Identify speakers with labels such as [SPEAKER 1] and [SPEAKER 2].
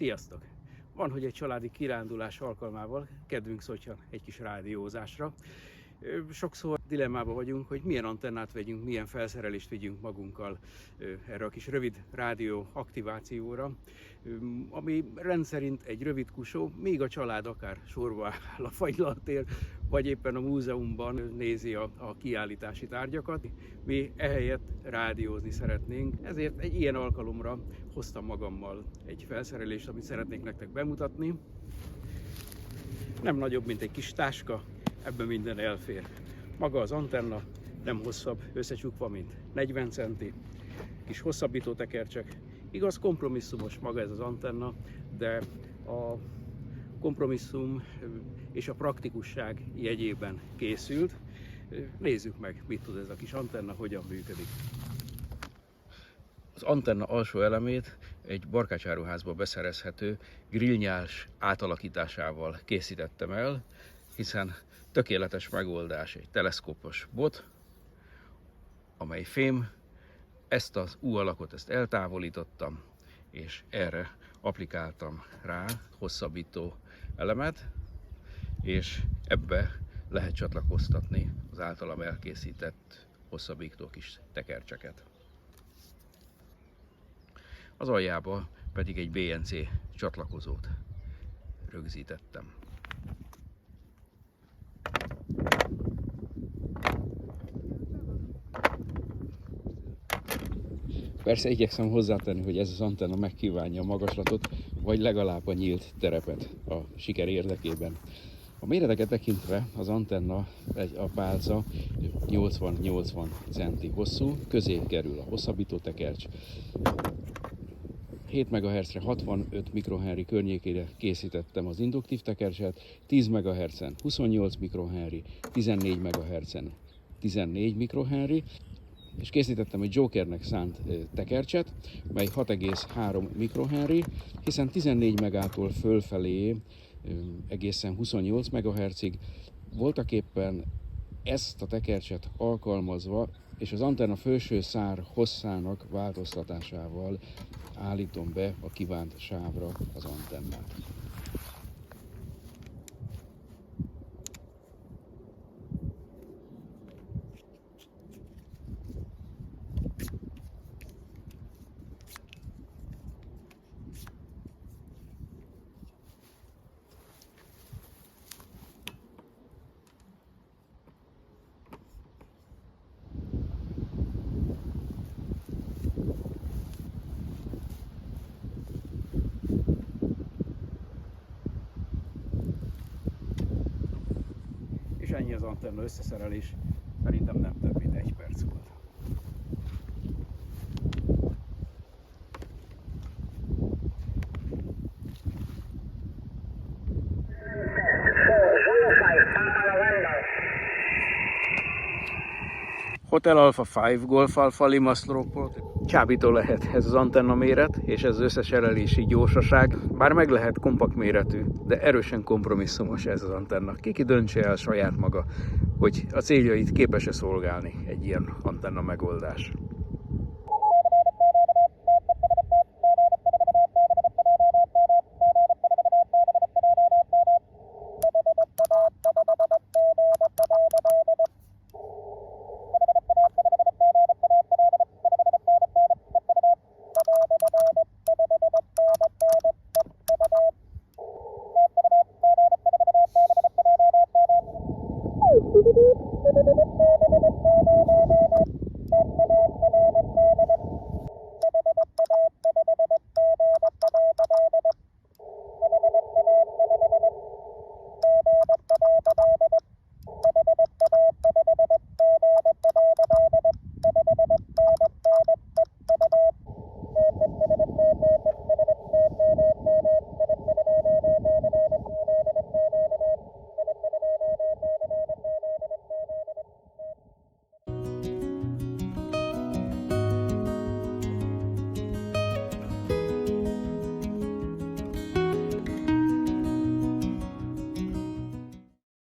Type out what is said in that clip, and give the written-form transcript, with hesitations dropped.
[SPEAKER 1] Sziasztok! Van, hogy egy családi kirándulás alkalmával kedvünk szóljon egy kis rádiózásra. Sokszor dilemmában vagyunk, hogy milyen antennát vegyünk, milyen felszerelést vigyünk magunkkal erre a kis rövid rádió aktivációra, ami rendszerint egy rövid kusó, még a család akár sorba áll a fagylaltér, vagy éppen a múzeumban nézi a kiállítási tárgyakat. Mi ehelyett rádiózni szeretnénk, ezért egy ilyen alkalomra hoztam magammal egy felszerelést, amit szeretnék nektek bemutatni. Nem nagyobb, mint egy kis táska, ebben minden elfér. Maga az antenna nem hosszabb, összecsukva, mint 40 centi, kis hosszabbító tekercsek. Igaz, kompromisszumos maga ez az antenna, de a kompromisszum és a praktikusság jegyében készült. Nézzük meg, mit tud ez a kis antenna, hogyan működik. Az antenna alsó elemét egy barkácsáruházba beszerezhető grillnyás átalakításával készítettem el, hiszen tökéletes megoldás egy teleszkópos bot, amely fém. Ezt az U-alakot eltávolítottam, és erre applikáltam rá hosszabbító elemet, és ebbe lehet csatlakoztatni az általam elkészített hosszabbító kis tekercseket. Az aljába pedig egy BNC csatlakozót rögzítettem. Persze igyekszem hozzátenni, hogy ez az antenna megkívánja a magaslatot, vagy legalább a nyílt terepet a siker érdekében. A méreteket tekintve az antenna, a pálca 80-80 cm hosszú, közé kerül a hosszabbító tekercs. 7 MHz-re 65 mikrohenry környékére készítettem az induktív tekercset, 10 MHz-en 28 mikrohenry, 14 MHz-en 14 mikrohenry, és készítettem egy Jokernek szánt tekercset, mely 6,3 mikrohenry, hiszen 14 megától fölfelé egészen 28 MHz-ig voltaképpen ezt a tekercset alkalmazva, és az antenna felső szár hosszának változtatásával állítom be a kívánt sávra az antennát. És ennyi az antenna összeszerelés, szerintem nem több mint 1 perc volt. Hotel Alpha 5, Golf Alpha Lima Slope. Csábító lehet ez az antenna méret és ez az összeserelési gyorsaság. Bár meg lehet kompakt méretű, de erősen kompromisszumos ez az antenna. Ki döntse el saját maga, hogy a céljait képes-e szolgálni egy ilyen antenna megoldás.